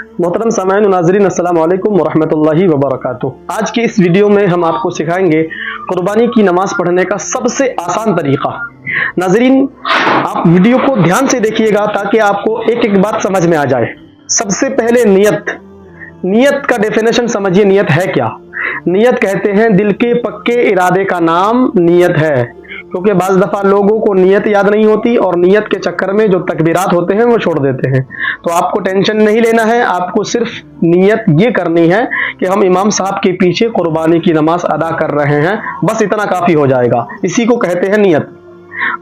मोहतरम सामाईन नाज़रीन, अस्सलाम वालेकुम वरहमतुल्लाहि वबरकातुह। आज के इस वीडियो में हम आपको सिखाएंगे कुर्बानी की नमाज पढ़ने का सबसे आसान तरीका। नाज़रीन, आप वीडियो को ध्यान से देखिएगा ताकि आपको एक एक बात समझ में आ जाए। सबसे पहले नियत का डेफिनेशन समझिए। नियत है क्या? नियत कहते हैं दिल के पक्के इरादे का नाम नियत है, क्योंकि बाज़ दफ़ा लोगों को नियत याद नहीं होती और नियत के चक्कर में जो तकबीरात होते हैं वो छोड़ देते हैं। तो आपको टेंशन नहीं लेना है, आपको सिर्फ नियत ये करनी है कि हम इमाम साहब के पीछे कुर्बानी की नमाज अदा कर रहे हैं, बस इतना काफ़ी हो जाएगा। इसी को कहते हैं नियत।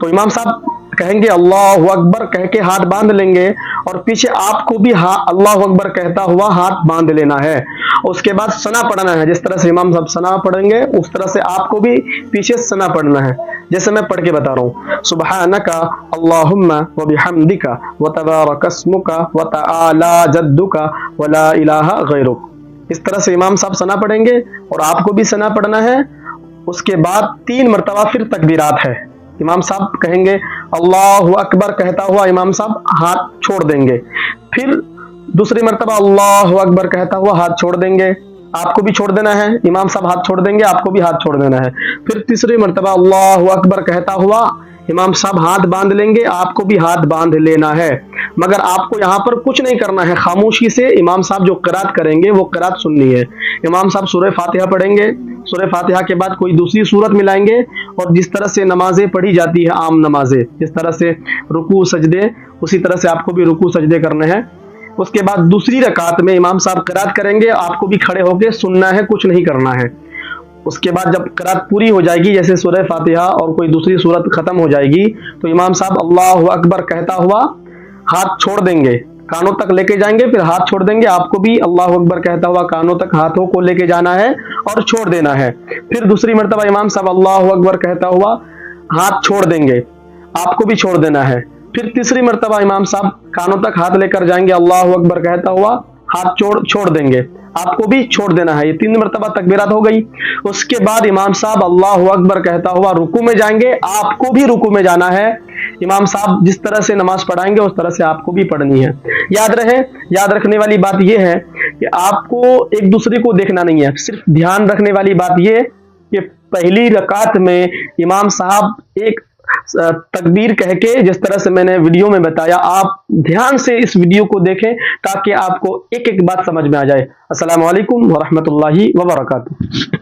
तो इमाम साहब कहेंगे अल्लाहु अकबर कह के हाथ बांध लेंगे और पीछे आपको भी अल्लाहु अकबर कहता हुआ हाथ बांध लेना है। उसके बाद सना पढ़ना है। जिस तरह से इमाम साहब सना पढ़ेंगे उस तरह से आपको भी पीछे सना पढ़ना है। जैसे मैं पढ़ के बता रहा हूँ, सुब्हानका अल्लाहुम्मा व बिहम्दिका व तबारक अस्मुका व तआला जद्दुका व ला इलाहा गैरुक। इस तरह से इमाम साहब सना पढ़ेंगे और आपको भी सना पढ़ना है। उसके बाद 3 मरतबा फिर तकबीरात है। इमाम साहब कहेंगे अल्लाहु अकबर कहता हुआ इमाम साहब हाथ छोड़ देंगे। फिर दूसरी मरतबा अल्लाहु अकबर कहता हुआ हाथ छोड़ देंगे, आपको भी छोड़ देना है। इमाम साहब हाथ छोड़ देंगे, आपको भी हाथ छोड़ देना है। फिर तीसरी मरतबा अल्लाहु अकबर कहता हुआ इमाम साहब हाथ बांध लेंगे, आपको भी हाथ बांध लेना है। मगर आपको यहाँ पर कुछ नहीं करना है, खामोशी से इमाम साहब जो क़िरात करेंगे वो क़िरात सुननी है। इमाम साहब सूरह फातिहा पढ़ेंगे, सूरह फातिहा के बाद कोई दूसरी सूरत मिलाएंगे और जिस तरह से नमाजें पढ़ी जाती है, आम नमाजें, जिस तरह से रुकू सजदे, उसी तरह से आपको भी रुकू सजदे करने हैं। उसके बाद दूसरी रकात में इमाम साहब क़िरात करेंगे, आपको भी खड़े होकर सुनना है, कुछ नहीं करना है। उसके बाद जब क़िरात पूरी हो जाएगी, जैसे सूरह फातिहा और कोई दूसरी सूरत खत्म हो जाएगी, तो इमाम साहब अल्लाहु अकबर कहता हुआ हाथ छोड़ देंगे, कानों तक लेके जाएंगे, फिर हाथ छोड़ देंगे। आपको भी अल्लाहु अकबर कहता हुआ कानों तक हाथों को लेके जाना है और छोड़ देना है। फिर दूसरी मरतबा इमाम साहब अल्लाहु अकबर कहता हुआ हाथ छोड़ देंगे, आपको भी छोड़ देना है। फिर तीसरी मरतबा इमाम साहब कानों तक हाथ लेकर जाएंगे, अल्लाहु अकबर कहता हुआ हाथ छोड़ देंगे, आपको भी छोड़ देना है। ये 3 मरतबा तकबीरात हो गई। उसके बाद इमाम साहब अल्लाहु अकबर कहता हुआ रुकू में जाएंगे, आपको भी रुकू में जाना है। इमाम साहब जिस तरह से नमाज पढ़ाएंगे उस तरह से आपको भी पढ़नी है। याद रखने वाली बात यह है कि आपको एक दूसरे को देखना नहीं है। सिर्फ ध्यान रखने वाली बात यह कि पहली रकात में इमाम साहब एक तकबीर कह के, जिस तरह से मैंने वीडियो में बताया, आप ध्यान से इस वीडियो को देखें ताकि आपको एक एक बात समझ में आ जाए। अस्सलामु अलैकुम वरहमतुल्लाहि वबरकातुहू।